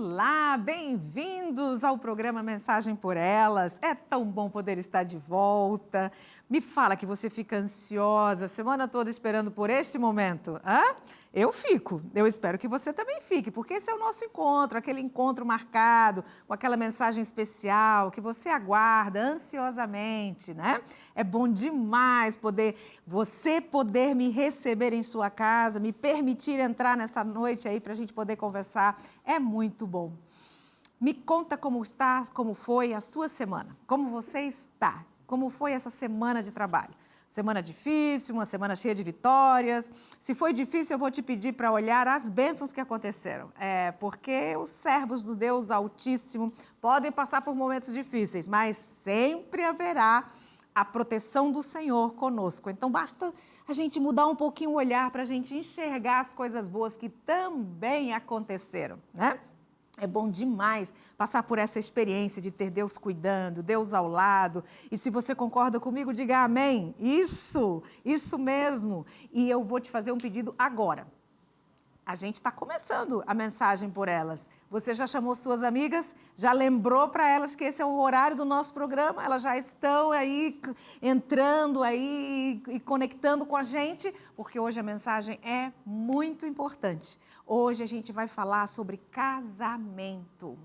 Olá, bem-vindos ao programa Mensagem por Elas. É tão bom poder estar de volta. Me fala que você fica ansiosa a semana toda esperando por este momento. Hã? Eu fico. Eu espero que você também fique, porque esse é o nosso encontro, aquele encontro marcado, com aquela mensagem especial que você aguarda ansiosamente, né? É bom demais você poder me receber em sua casa, me permitir entrar nessa noite aí para a gente poder conversar. É muito bom. Me conta como está, como foi a sua semana, como você está, como foi essa semana de trabalho. Semana difícil, uma semana cheia de vitórias. Se foi difícil, eu vou te pedir para olhar as bênçãos que aconteceram. Porque os servos do Deus Altíssimo podem passar por momentos difíceis, mas sempre haverá a proteção do Senhor conosco. Então, basta a gente mudar um pouquinho o olhar para a gente enxergar as coisas boas que também aconteceram, né? É bom demais passar por essa experiência de ter Deus cuidando, Deus ao lado. E se você concorda comigo, diga amém. Isso mesmo. E eu vou te fazer um pedido agora. A gente está começando a mensagem por elas. Você já chamou suas amigas? Já lembrou para elas que esse é o horário do nosso programa? Elas já estão aí entrando aí e conectando com a gente, porque hoje a mensagem é muito importante. Hoje a gente vai falar sobre casamento.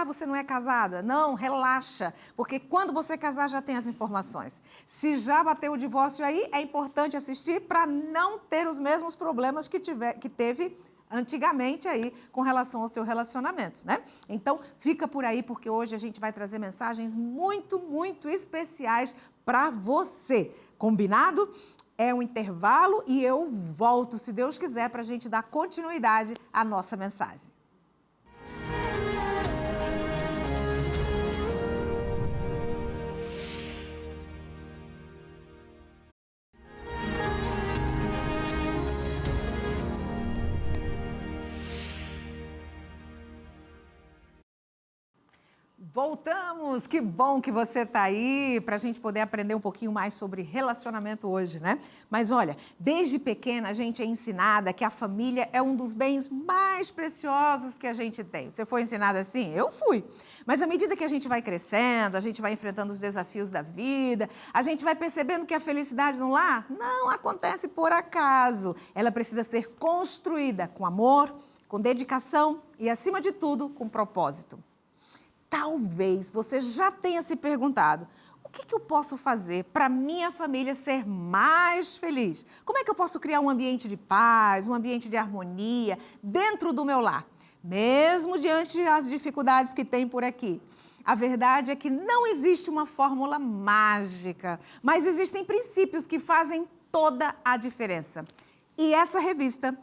Você não é casada? Não, relaxa, porque quando você casar já tem as informações. Se já bateu o divórcio aí, é importante assistir para não ter os mesmos problemas que teve antigamente aí com relação ao seu relacionamento, né? Então, fica por aí, porque hoje a gente vai trazer mensagens muito, muito especiais para você. Combinado? É um intervalo e eu volto, se Deus quiser, para a gente dar continuidade à nossa mensagem. Voltamos! Que bom que você está aí para a gente poder aprender um pouquinho mais sobre relacionamento hoje, né? Mas olha, desde pequena a gente é ensinada que a família é um dos bens mais preciosos que a gente tem. Você foi ensinada assim? Eu fui. Mas à medida que a gente vai crescendo, a gente vai enfrentando os desafios da vida, a gente vai percebendo que a felicidade no lar não acontece por acaso. Ela precisa ser construída com amor, com dedicação e, acima de tudo, com propósito. Talvez você já tenha se perguntado, o que eu posso fazer para minha família ser mais feliz? Como é que eu posso criar um ambiente de paz, um ambiente de harmonia dentro do meu lar? Mesmo diante das dificuldades que tem por aqui. A verdade é que não existe uma fórmula mágica, mas existem princípios que fazem toda a diferença. E essa revista,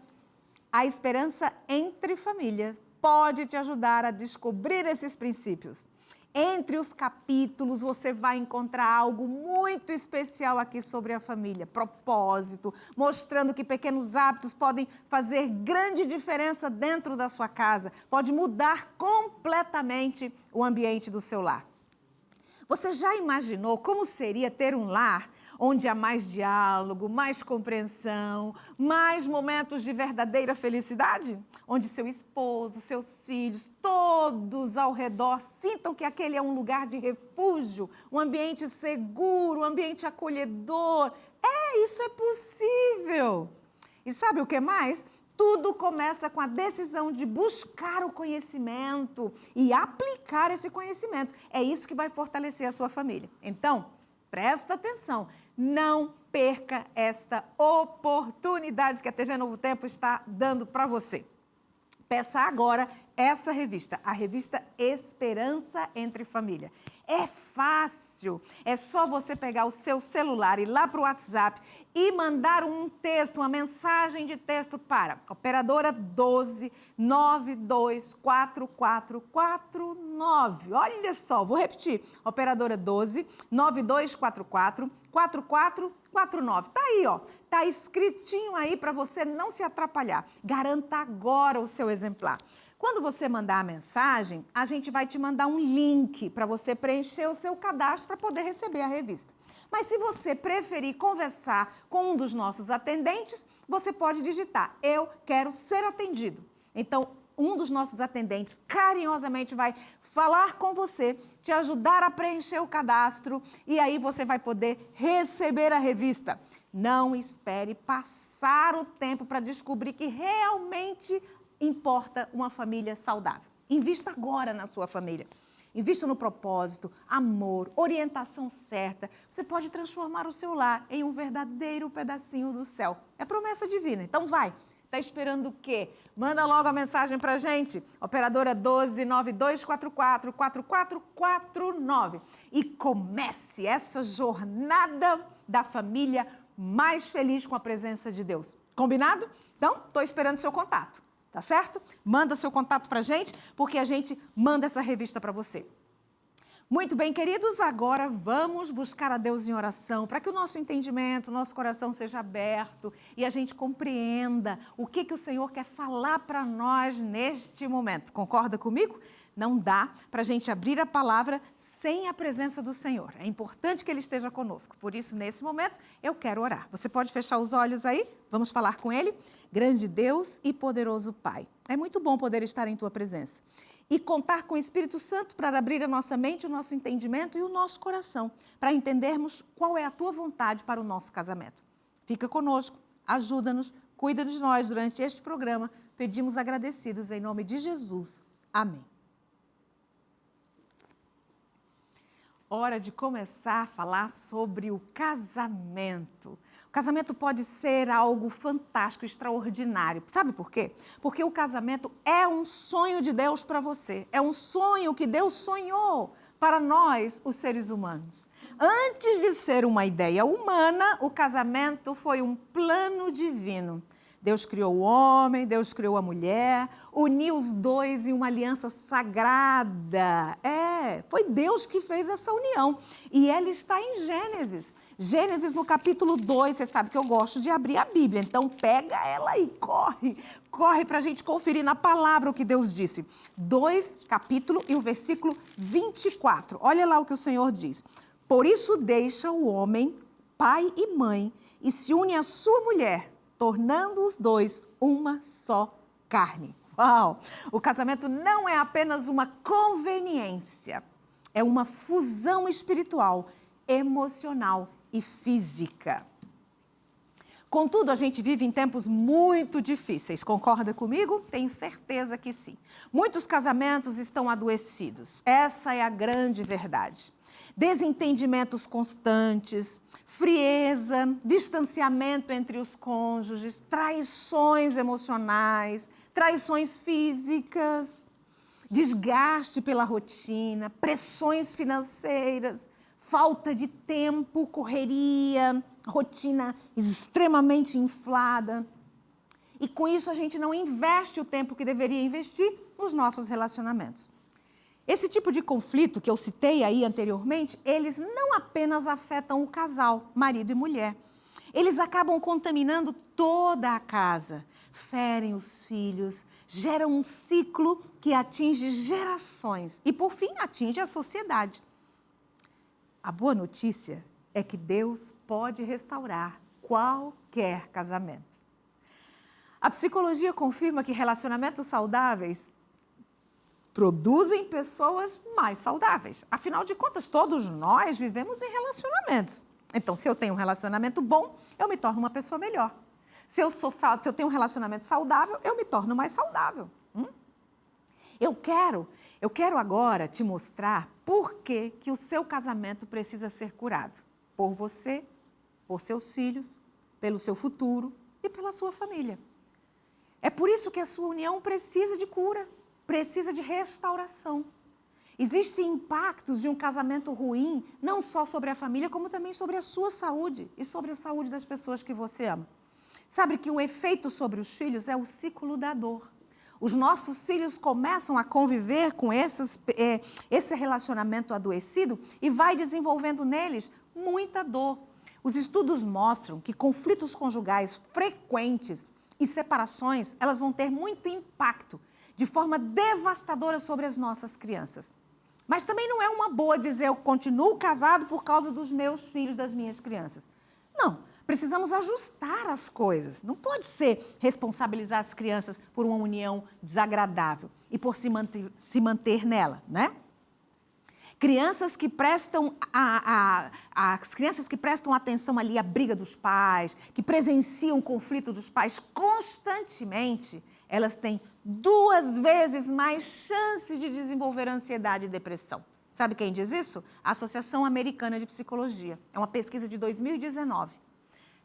A Esperança entre Família, pode te ajudar a descobrir esses princípios. Entre os capítulos, você vai encontrar algo muito especial aqui sobre a família, propósito, mostrando que pequenos hábitos podem fazer grande diferença dentro da sua casa, pode mudar completamente o ambiente do seu lar. Você já imaginou como seria ter um lar onde há mais diálogo, mais compreensão, mais momentos de verdadeira felicidade? Onde seu esposo, seus filhos, todos ao redor sintam que aquele é um lugar de refúgio, um ambiente seguro, um ambiente acolhedor. Isso é possível. E sabe o que mais? Tudo começa com a decisão de buscar o conhecimento e aplicar esse conhecimento. É isso que vai fortalecer a sua família. Então, presta atenção, não perca esta oportunidade que a TV Novo Tempo está dando para você. Peça agora essa revista, a revista Esperança entre Família. É fácil, é só você pegar o seu celular, ir lá para o WhatsApp e mandar um texto, uma mensagem de texto para operadora 12 924449. Olha só, vou repetir, operadora 12 9244 4449. Tá aí, ó. Tá escritinho aí para você não se atrapalhar. Garanta agora o seu exemplar. Quando você mandar a mensagem, a gente vai te mandar um link para você preencher o seu cadastro para poder receber a revista. Mas se você preferir conversar com um dos nossos atendentes, você pode digitar: eu quero ser atendido. Então, um dos nossos atendentes carinhosamente vai falar com você, te ajudar a preencher o cadastro e aí você vai poder receber a revista. Não espere passar o tempo para descobrir que realmente importa uma família saudável. Invista agora na sua família. Invista no propósito, amor, orientação certa. Você pode transformar o seu lar em um verdadeiro pedacinho do céu. É promessa divina. Então vai. Está esperando o quê? Manda logo a mensagem para a gente. Operadora 1292444449. E comece essa jornada da família mais feliz com a presença de Deus. Combinado? Então, estou esperando seu contato. Tá certo? Manda seu contato para a gente, porque a gente manda essa revista para você. Muito bem, queridos, agora vamos buscar a Deus em oração, para que o nosso entendimento, o nosso coração seja aberto e a gente compreenda o que o Senhor quer falar para nós neste momento. Concorda comigo? Não dá para a gente abrir a palavra sem a presença do Senhor. É importante que Ele esteja conosco. Por isso, nesse momento, eu quero orar. Você pode fechar os olhos aí? Vamos falar com Ele? Grande Deus e poderoso Pai, é muito bom poder estar em Tua presença e contar com o Espírito Santo para abrir a nossa mente, o nosso entendimento e o nosso coração, para entendermos qual é a Tua vontade para o nosso casamento. Fica conosco, ajuda-nos, cuida de nós durante este programa. Pedimos agradecidos em nome de Jesus. Amém. Hora de começar a falar sobre o casamento. O casamento pode ser algo fantástico, extraordinário. Sabe por quê? Porque o casamento é um sonho de Deus para você. É um sonho que Deus sonhou para nós, os seres humanos. Antes de ser uma ideia humana, o casamento foi um plano divino. Deus criou o homem, Deus criou a mulher, uniu os dois em uma aliança sagrada. Foi Deus que fez essa união. E ela está em Gênesis. Gênesis no capítulo 2, você sabe que eu gosto de abrir a Bíblia, então pega ela e corre para a gente conferir na palavra o que Deus disse. 2, capítulo e o versículo 24. Olha lá o que o Senhor diz. Por isso deixa o homem, pai e mãe, e se une à sua mulher, tornando os dois uma só carne. Uau! O casamento não é apenas uma conveniência, é uma fusão espiritual, emocional e física. Contudo, a gente vive em tempos muito difíceis, concorda comigo? Tenho certeza que sim. Muitos casamentos estão adoecidos, essa é a grande verdade. Desentendimentos constantes, frieza, distanciamento entre os cônjuges, traições emocionais, traições físicas, desgaste pela rotina, pressões financeiras, falta de tempo, correria, rotina extremamente inflada. E com isso a gente não investe o tempo que deveria investir nos nossos relacionamentos. Esse tipo de conflito que eu citei aí anteriormente, eles não apenas afetam o casal, marido e mulher. Eles acabam contaminando toda a casa, ferem os filhos, geram um ciclo que atinge gerações e, por fim, atinge a sociedade. A boa notícia é que Deus pode restaurar qualquer casamento. A psicologia confirma que relacionamentos saudáveis produzem pessoas mais saudáveis. Afinal de contas, todos nós vivemos em relacionamentos. Então, se eu tenho um relacionamento bom, eu me torno uma pessoa melhor. Se eu tenho um relacionamento saudável, eu me torno mais saudável. Eu quero agora te mostrar por que o seu casamento precisa ser curado. Por você, por seus filhos, pelo seu futuro e pela sua família. É por isso que a sua união precisa de cura. Precisa de restauração. Existem impactos de um casamento ruim, não só sobre a família, como também sobre a sua saúde e sobre a saúde das pessoas que você ama. Sabe que o efeito sobre os filhos é o ciclo da dor. Os nossos filhos começam a conviver com esse relacionamento adoecido e vai desenvolvendo neles muita dor. Os estudos mostram que conflitos conjugais frequentes e separações, elas vão ter muito impacto de forma devastadora sobre as nossas crianças. Mas também não é uma boa dizer eu continuo casado por causa dos meus filhos, das minhas crianças. Não, Precisamos ajustar as coisas. Não pode ser responsabilizar as crianças por uma união desagradável e por se manter nela, né? Crianças que prestam as crianças que prestam atenção ali à briga dos pais, que presenciam o conflito dos pais constantemente, elas têm 2 vezes mais chance de desenvolver ansiedade e depressão. Sabe quem diz isso? A Associação Americana de Psicologia. É uma pesquisa de 2019.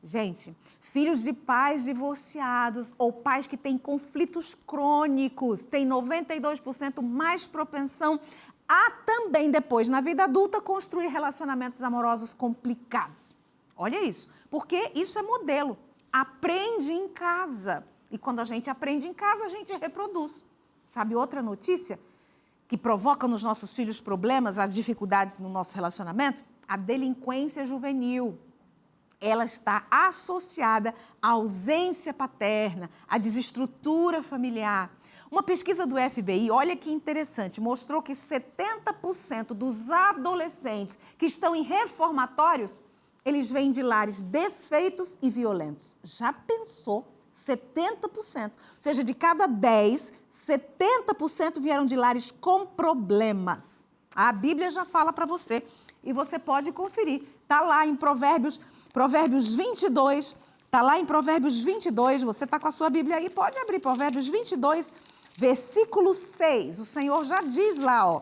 Gente, filhos de pais divorciados ou pais que têm conflitos crônicos têm 92% mais propensão a também depois, na vida adulta, construir relacionamentos amorosos complicados. Olha isso, porque isso é modelo. Aprende em casa. E quando a gente aprende em casa, a gente reproduz. Sabe outra notícia que provoca nos nossos filhos problemas, as dificuldades no nosso relacionamento? A delinquência juvenil. Ela está associada à ausência paterna, à desestrutura familiar. Uma pesquisa do FBI, olha que interessante, mostrou que 70% dos adolescentes que estão em reformatórios, eles vêm de lares desfeitos e violentos. Já pensou? 70%. Ou seja, de cada 10, 70% vieram de lares com problemas. A Bíblia já fala para você. E você pode conferir. Está lá em Provérbios 22. Está lá em Provérbios 22. Você está com a sua Bíblia aí? Pode abrir Provérbios 22, versículo 6. O Senhor já diz lá, ó.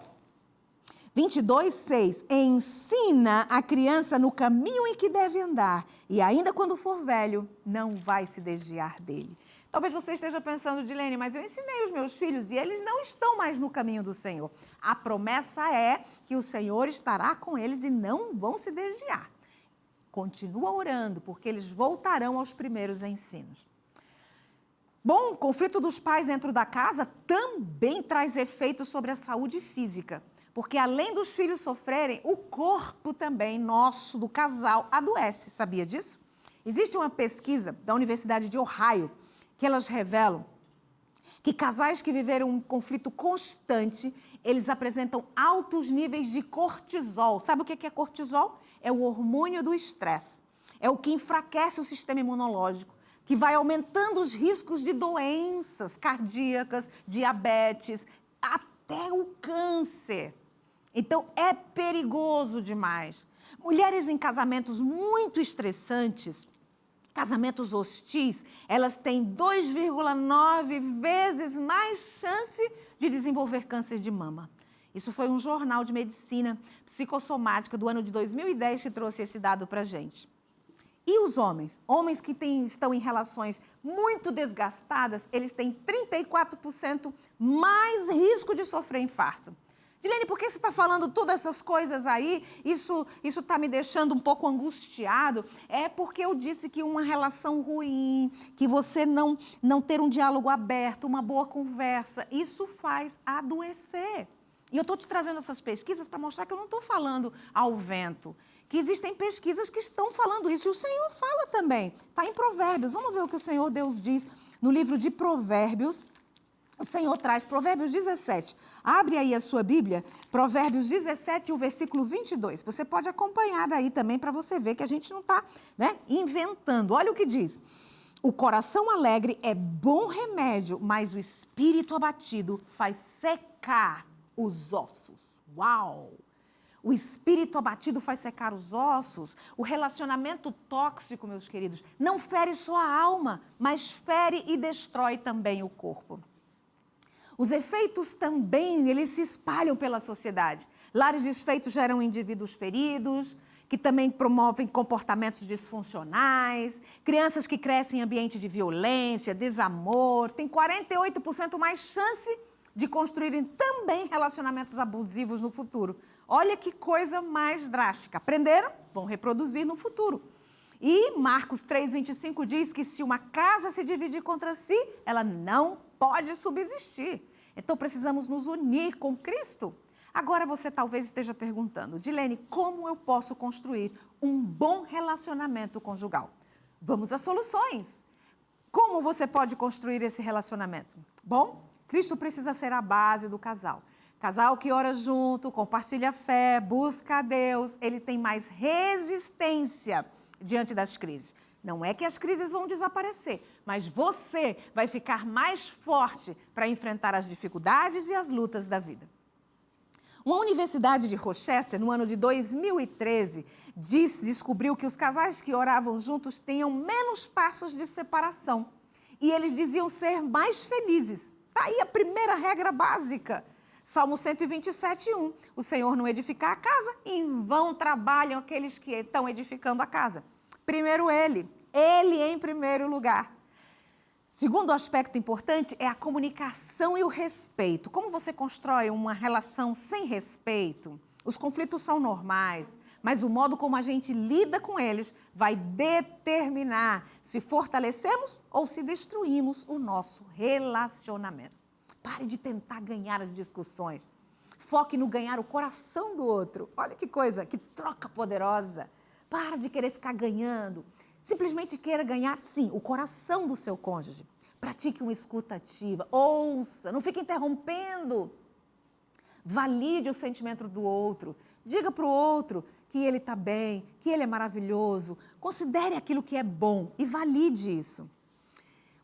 22, 6. Ensina a criança no caminho em que deve andar. E ainda quando for velho, não vai se desviar dele. Talvez você esteja pensando, Dilene, mas eu ensinei os meus filhos e eles não estão mais no caminho do Senhor. A promessa é que o Senhor estará com eles e não vão se desviar. Continua orando, porque eles voltarão aos primeiros ensinos. Bom, o conflito dos pais dentro da casa também traz efeitos sobre a saúde física. Porque além dos filhos sofrerem, o corpo também nosso, do casal, adoece. Sabia disso? Existe uma pesquisa da Universidade de Ohio que elas revelam que casais que viveram um conflito constante, eles apresentam altos níveis de cortisol. Sabe o que é cortisol? É o hormônio do estresse. É o que enfraquece o sistema imunológico, que vai aumentando os riscos de doenças cardíacas, diabetes, até o câncer. Então, é perigoso demais. Mulheres em casamentos muito estressantes, casamentos hostis, elas têm 2,9 vezes mais chance de desenvolver câncer de mama. Isso foi um jornal de medicina psicossomática do ano de 2010 que trouxe esse dado para a gente. E os homens? Homens que estão em relações muito desgastadas, eles têm 34% mais risco de sofrer infarto. Dilene, por que você está falando todas essas coisas aí? Isso está me deixando um pouco angustiado. É porque eu disse que uma relação ruim, que você não ter um diálogo aberto, uma boa conversa, isso faz adoecer. E eu estou te trazendo essas pesquisas para mostrar que eu não estou falando ao vento. Que existem pesquisas que estão falando isso. E o Senhor fala também. Está em Provérbios. Vamos ver o que o Senhor Deus diz no livro de Provérbios. O Senhor traz Provérbios 17. Abre aí a sua Bíblia, Provérbios 17, o versículo 22. Você pode acompanhar daí também para você ver que a gente não está, inventando. Olha o que diz. O coração alegre é bom remédio, mas o espírito abatido faz secar os ossos. Uau! O espírito abatido faz secar os ossos. O relacionamento tóxico, meus queridos, não fere só a alma, mas fere e destrói também o corpo. Os efeitos também, eles se espalham pela sociedade. Lares desfeitos geram indivíduos feridos, que também promovem comportamentos disfuncionais, crianças que crescem em ambiente de violência, desamor, têm 48% mais chance de construírem também relacionamentos abusivos no futuro. Olha que coisa mais drástica. Aprenderam? Vão reproduzir no futuro. E Marcos 3,25 diz que se uma casa se dividir contra si, ela não pode subsistir. Então precisamos nos unir com Cristo. Agora você talvez esteja perguntando, Dilene, como eu posso construir um bom relacionamento conjugal? Vamos às soluções. Como você pode construir esse relacionamento? Bom, Cristo precisa ser a base do casal. Casal que ora junto, compartilha a fé, busca a Deus, ele tem mais resistência diante das crises. Não é que as crises vão desaparecer, mas você vai ficar mais forte para enfrentar as dificuldades e as lutas da vida. Uma universidade de Rochester, no ano de 2013, descobriu que os casais que oravam juntos tinham menos taxas de separação. E eles diziam ser mais felizes. Está aí a primeira regra básica. Salmo 127:1. O Senhor não edificar a casa, em vão trabalham aqueles que estão edificando a casa. Primeiro Ele em primeiro lugar. Segundo aspecto importante é a comunicação e o respeito. Como você constrói uma relação sem respeito? Os conflitos são normais, mas o modo como a gente lida com eles vai determinar se fortalecemos ou se destruímos o nosso relacionamento. Pare de tentar ganhar as discussões. Foque no ganhar o coração do outro. Olha que coisa, que troca poderosa. Para de querer ficar ganhando. Simplesmente queira ganhar, sim, o coração do seu cônjuge. Pratique uma escuta ativa. Ouça, não fique interrompendo. Valide o sentimento do outro. Diga para o outro que ele está bem, que ele é maravilhoso. Considere aquilo que é bom e valide isso.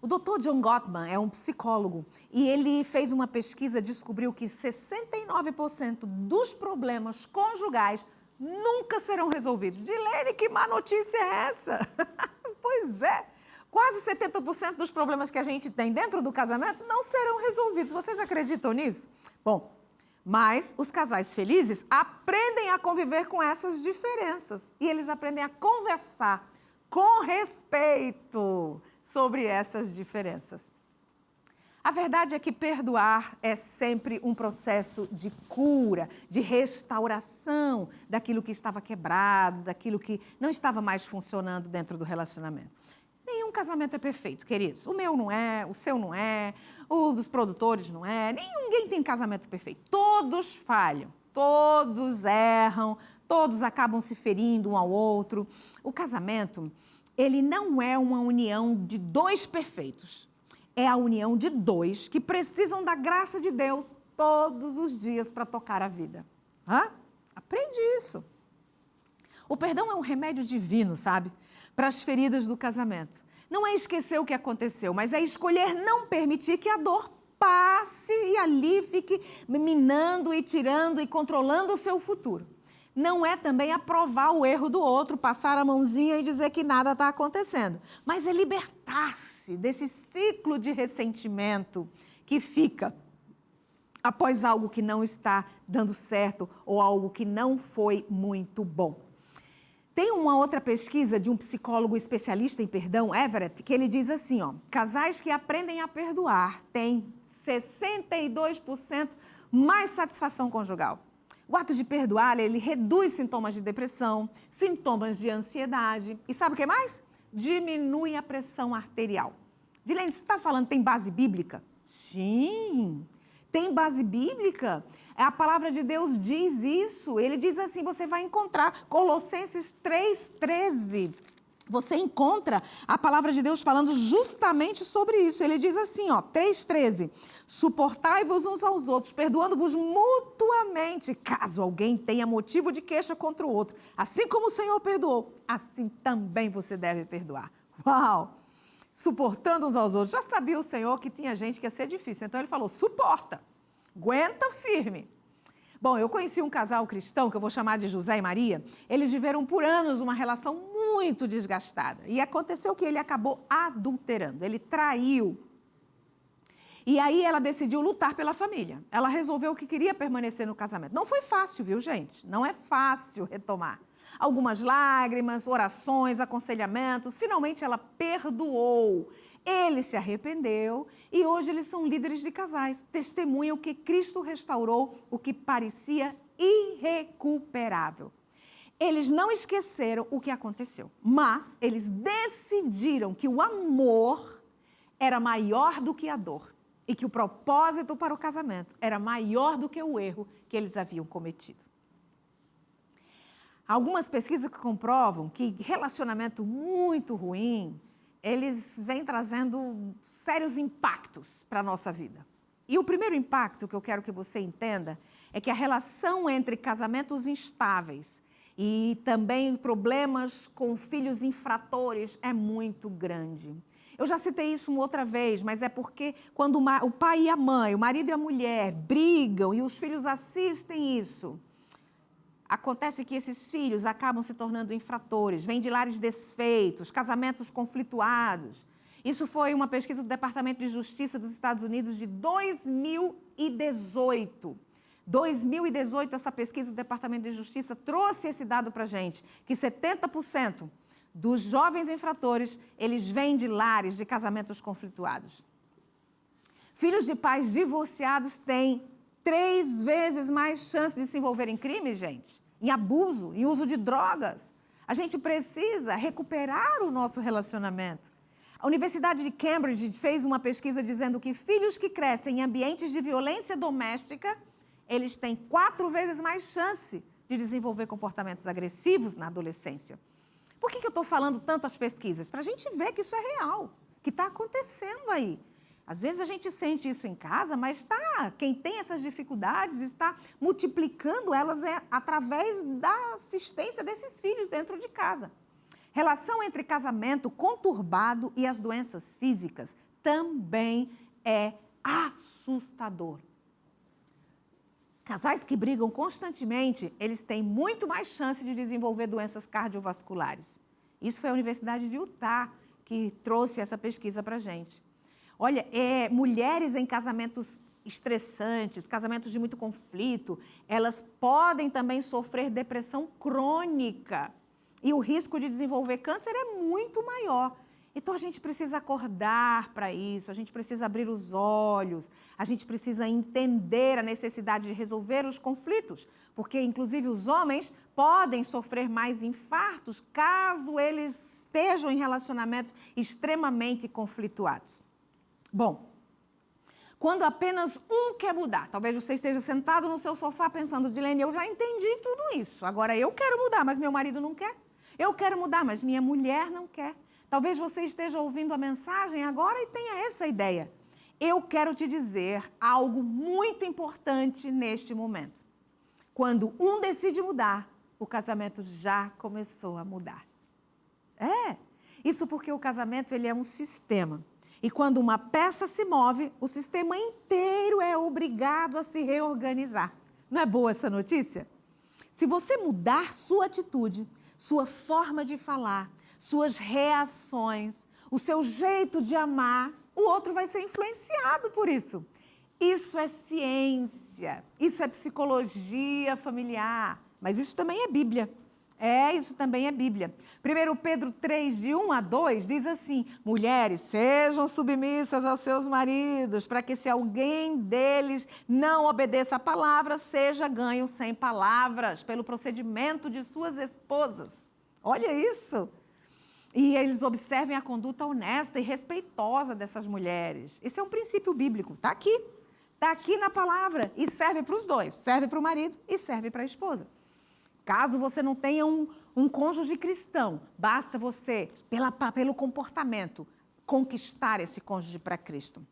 O Dr. John Gottman é um psicólogo e ele fez uma pesquisa e descobriu que 69% dos problemas conjugais nunca serão resolvidos. Dilene, que má notícia é essa? Pois é, quase 70% dos problemas que a gente tem dentro do casamento não serão resolvidos. Vocês acreditam nisso? Bom, mas os casais felizes aprendem a conviver com essas diferenças e eles aprendem a conversar com respeito sobre essas diferenças. A verdade é que perdoar é sempre um processo de cura, de restauração daquilo que estava quebrado, daquilo que não estava mais funcionando dentro do relacionamento. Nenhum casamento é perfeito, queridos. O meu não é, o seu não é, o dos produtores não é, ninguém tem casamento perfeito. Todos falham, todos erram, todos acabam se ferindo um ao outro. O casamento, ele não é uma união de dois perfeitos. É a união de dois que precisam da graça de Deus todos os dias para tocar a vida. Aprende isso. O perdão é um remédio divino, sabe? Para as feridas do casamento. Não é esquecer o que aconteceu, mas é escolher não permitir que a dor passe e ali fique minando e tirando e controlando o seu futuro. Não é também aprovar o erro do outro, passar a mãozinha e dizer que nada está acontecendo. Mas é libertar-se desse ciclo de ressentimento que fica após algo que não está dando certo ou algo que não foi muito bom. Tem uma outra pesquisa de um psicólogo especialista em perdão, Everett, que ele diz assim, casais que aprendem a perdoar têm 62% mais satisfação conjugal. O ato de perdoar, ele reduz sintomas de depressão, sintomas de ansiedade. E sabe o que mais? Diminui a pressão arterial. Dilene, você está falando tem base bíblica? Sim, tem base bíblica. A palavra de Deus diz isso. Ele diz assim, você vai encontrar Colossenses 3:13. Você encontra a palavra de Deus falando justamente sobre isso. Ele diz assim, 3:13. Suportai-vos uns aos outros, perdoando-vos mutuamente, caso alguém tenha motivo de queixa contra o outro. Assim como o Senhor perdoou, assim também você deve perdoar. Uau! Suportando uns aos outros. Já sabia o Senhor que tinha gente que ia ser difícil. Então ele falou, suporta, aguenta firme. Bom, eu conheci um casal cristão, que eu vou chamar de José e Maria. Eles viveram por anos uma relação muito desgastada. E aconteceu que ele acabou adulterando, ele traiu. E aí ela decidiu lutar pela família. Ela resolveu que queria permanecer no casamento. Não foi fácil, viu, gente? Não é fácil retomar. Algumas lágrimas, orações, aconselhamentos. Finalmente ela perdoou. Ele se arrependeu e hoje eles são líderes de casais. Testemunham que Cristo restaurou o que parecia irrecuperável. Eles não esqueceram o que aconteceu, mas eles decidiram que o amor era maior do que a dor e que o propósito para o casamento era maior do que o erro que eles haviam cometido. Algumas pesquisas comprovam que relacionamento muito ruim, eles vêm trazendo sérios impactos para a nossa vida. E o primeiro impacto que eu quero que você entenda é que a relação entre casamentos instáveis E também problemas com filhos infratores é muito grande. Eu já citei isso uma outra vez, mas é porque quando o pai e a mãe, o marido e a mulher brigam e os filhos assistem isso, acontece que esses filhos acabam se tornando infratores, vêm de lares desfeitos, casamentos conflituados. Isso foi uma pesquisa do Departamento de Justiça dos Estados Unidos de 2018. 2018, essa pesquisa do Departamento de Justiça trouxe esse dado para a gente, que 70% dos jovens infratores, eles vêm de lares, de casamentos conflituados. Filhos de pais divorciados têm 3 vezes mais chance de se envolver em crime, gente, em abuso, em uso de drogas. A gente precisa recuperar o nosso relacionamento. A Universidade de Cambridge fez uma pesquisa dizendo que filhos que crescem em ambientes de violência doméstica, eles têm 4 vezes mais chance de desenvolver comportamentos agressivos na adolescência. Por que eu estou falando tanto as pesquisas? Para a gente ver que isso é real, que está acontecendo aí. Às vezes a gente sente isso em casa, mas quem tem essas dificuldades está multiplicando elas através da assistência desses filhos dentro de casa. Relação entre casamento conturbado e as doenças físicas também é assustador. Casais que brigam constantemente, eles têm muito mais chance de desenvolver doenças cardiovasculares. Isso foi a Universidade de Utah que trouxe essa pesquisa para a gente. Olha, mulheres em casamentos estressantes, casamentos de muito conflito, elas podem também sofrer depressão crônica. E o risco de desenvolver câncer é muito maior. Então, a gente precisa acordar para isso, a gente precisa abrir os olhos, a gente precisa entender a necessidade de resolver os conflitos, porque, inclusive, os homens podem sofrer mais infartos caso eles estejam em relacionamentos extremamente conflituados. Bom, quando apenas um quer mudar, talvez você esteja sentado no seu sofá pensando, Dilene, eu já entendi tudo isso, agora eu quero mudar, mas meu marido não quer. Eu quero mudar, mas minha mulher não quer. Talvez você esteja ouvindo a mensagem agora e tenha essa ideia. Eu quero te dizer algo muito importante neste momento. Quando um decide mudar, o casamento já começou a mudar. Isso porque o casamento ele é um sistema. E quando uma peça se move, o sistema inteiro é obrigado a se reorganizar. Não é boa essa notícia? Se você mudar sua atitude, sua forma de falar, suas reações, o seu jeito de amar, o outro vai ser influenciado por isso. Isso é ciência, isso é psicologia familiar, mas isso também é Bíblia. Isso também é Bíblia. 1 Pedro 3, de 1 a 2, diz assim, mulheres, sejam submissas aos seus maridos, para que se alguém deles não obedeça a palavra, seja ganho sem palavras, pelo procedimento de suas esposas. Olha isso! E eles observem a conduta honesta e respeitosa dessas mulheres. Esse é um princípio bíblico, está aqui na palavra e serve para os dois, serve para o marido e serve para a esposa. Caso você não tenha um cônjuge cristão, basta você, pelo comportamento, conquistar esse cônjuge para Cristo.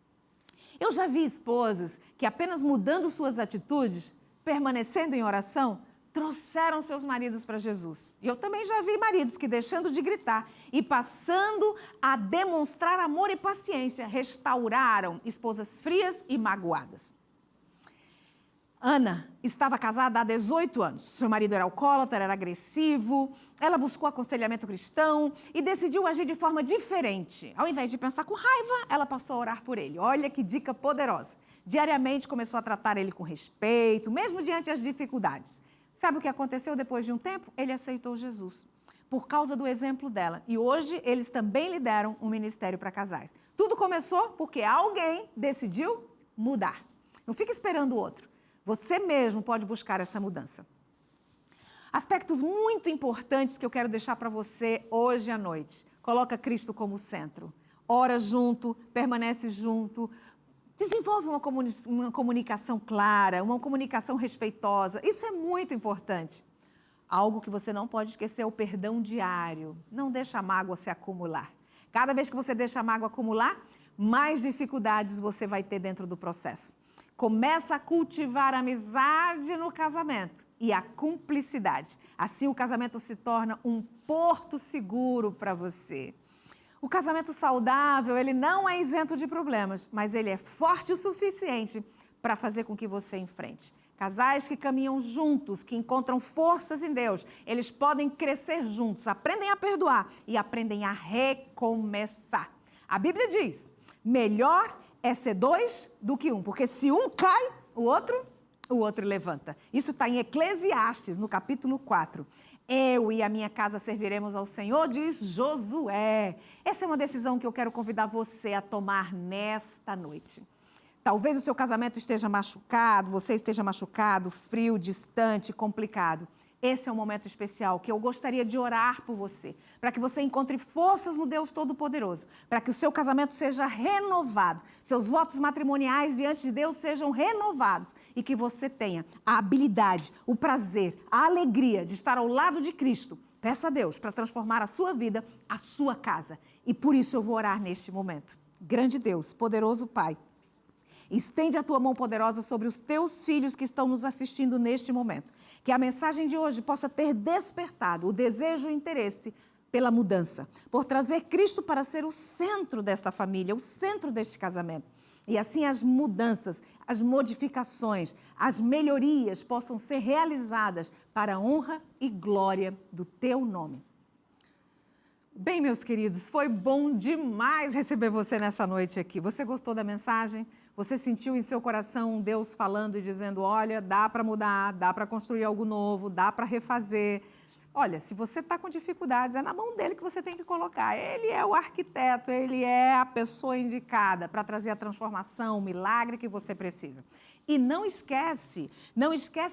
Eu já vi esposas que apenas mudando suas atitudes, permanecendo em oração, trouxeram seus maridos para Jesus. E eu também já vi maridos que, deixando de gritar e passando a demonstrar amor e paciência, restauraram esposas frias e magoadas. Ana estava casada há 18 anos. Seu marido era alcoólatra, era agressivo. Ela buscou aconselhamento cristão e decidiu agir de forma diferente. Ao invés de pensar com raiva, ela passou a orar por ele. Olha que dica poderosa. Diariamente começou a tratar ele com respeito, mesmo diante das dificuldades. Sabe o que aconteceu depois de um tempo? Ele aceitou Jesus, por causa do exemplo dela. E hoje eles também lideram um ministério para casais. Tudo começou porque alguém decidiu mudar. Não fique esperando o outro. Você mesmo pode buscar essa mudança. Aspectos muito importantes que eu quero deixar para você hoje à noite. Coloca Cristo como centro. Ora junto, permanece junto. Desenvolve uma comunicação clara, uma comunicação respeitosa. Isso é muito importante. Algo que você não pode esquecer é o perdão diário. Não deixa a mágoa se acumular. Cada vez que você deixa a mágoa acumular, mais dificuldades você vai ter dentro do processo. Começa a cultivar a amizade no casamento e a cumplicidade. Assim o casamento se torna um porto seguro para você. O casamento saudável, ele não é isento de problemas, mas ele é forte o suficiente para fazer com que você enfrente. Casais que caminham juntos, que encontram forças em Deus, eles podem crescer juntos, aprendem a perdoar e aprendem a recomeçar. A Bíblia diz, melhor é ser dois do que um, porque se um cai, o outro levanta. Isso está em Eclesiastes, no capítulo 4. Eu e a minha casa serviremos ao Senhor, diz Josué. Essa é uma decisão que eu quero convidar você a tomar nesta noite. Talvez o seu casamento esteja machucado, você esteja machucado, frio, distante, complicado. Esse é um momento especial que eu gostaria de orar por você, para que você encontre forças no Deus Todo-Poderoso, para que o seu casamento seja renovado, seus votos matrimoniais diante de Deus sejam renovados e que você tenha a habilidade, o prazer, a alegria de estar ao lado de Cristo. Peça a Deus para transformar a sua vida, a sua casa. E por isso eu vou orar neste momento. Grande Deus, poderoso Pai, estende a tua mão poderosa sobre os teus filhos que estão nos assistindo neste momento. Que a mensagem de hoje possa ter despertado o desejo e o interesse pela mudança, por trazer Cristo para ser o centro desta família, o centro deste casamento. E assim as mudanças, as modificações, as melhorias possam ser realizadas para a honra e glória do teu nome. Bem, meus queridos, foi bom demais receber você nessa noite aqui. Você gostou da mensagem? Você sentiu em seu coração Deus falando e dizendo, olha, dá para mudar, dá para construir algo novo, dá para refazer. Olha, se você está com dificuldades, é na mão dele que você tem que colocar. Ele é o arquiteto, ele é a pessoa indicada para trazer a transformação, o milagre que você precisa. E não esquece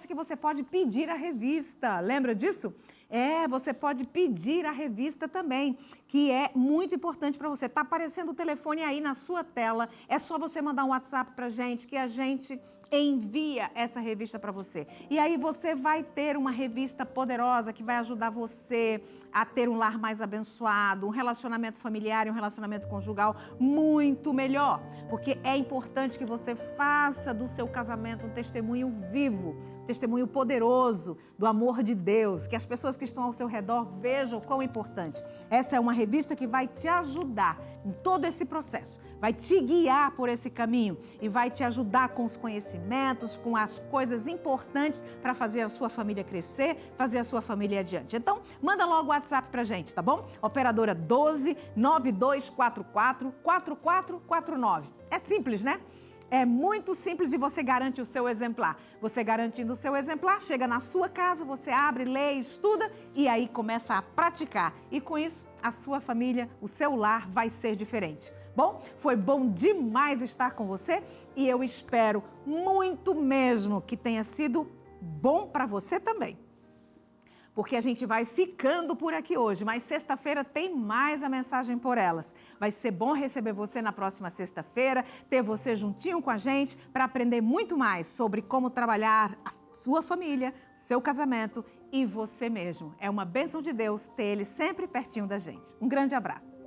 que você pode pedir a revista. Lembra disso? Você pode pedir a revista também, que é muito importante para você. Está aparecendo o telefone aí na sua tela, é só você mandar um WhatsApp para a gente, que a gente envia essa revista para você. E aí você vai ter uma revista poderosa que vai ajudar você a ter um lar mais abençoado, um relacionamento familiar e um relacionamento conjugal muito melhor. Porque é importante que você faça do seu casamento um testemunho vivo, testemunho poderoso do amor de Deus, que as pessoas que estão ao seu redor vejam quão importante. Essa é uma revista que vai te ajudar em todo esse processo, vai te guiar por esse caminho e vai te ajudar com os conhecimentos, com as coisas importantes para fazer a sua família crescer, fazer a sua família adiante. Então, manda logo o WhatsApp pra gente, tá bom? Operadora 12 9244 4449. É simples, né? É muito simples e você garante o seu exemplar. Você garantindo o seu exemplar, chega na sua casa, você abre, lê, estuda e aí começa a praticar. E com isso, a sua família, o seu lar vai ser diferente. Bom, foi bom demais estar com você e eu espero muito mesmo que tenha sido bom para você também. Porque a gente vai ficando por aqui hoje, mas sexta-feira tem mais a mensagem por elas. Vai ser bom receber você na próxima sexta-feira, ter você juntinho com a gente para aprender muito mais sobre como trabalhar a sua família, seu casamento e você mesmo. É uma bênção de Deus ter ele sempre pertinho da gente. Um grande abraço.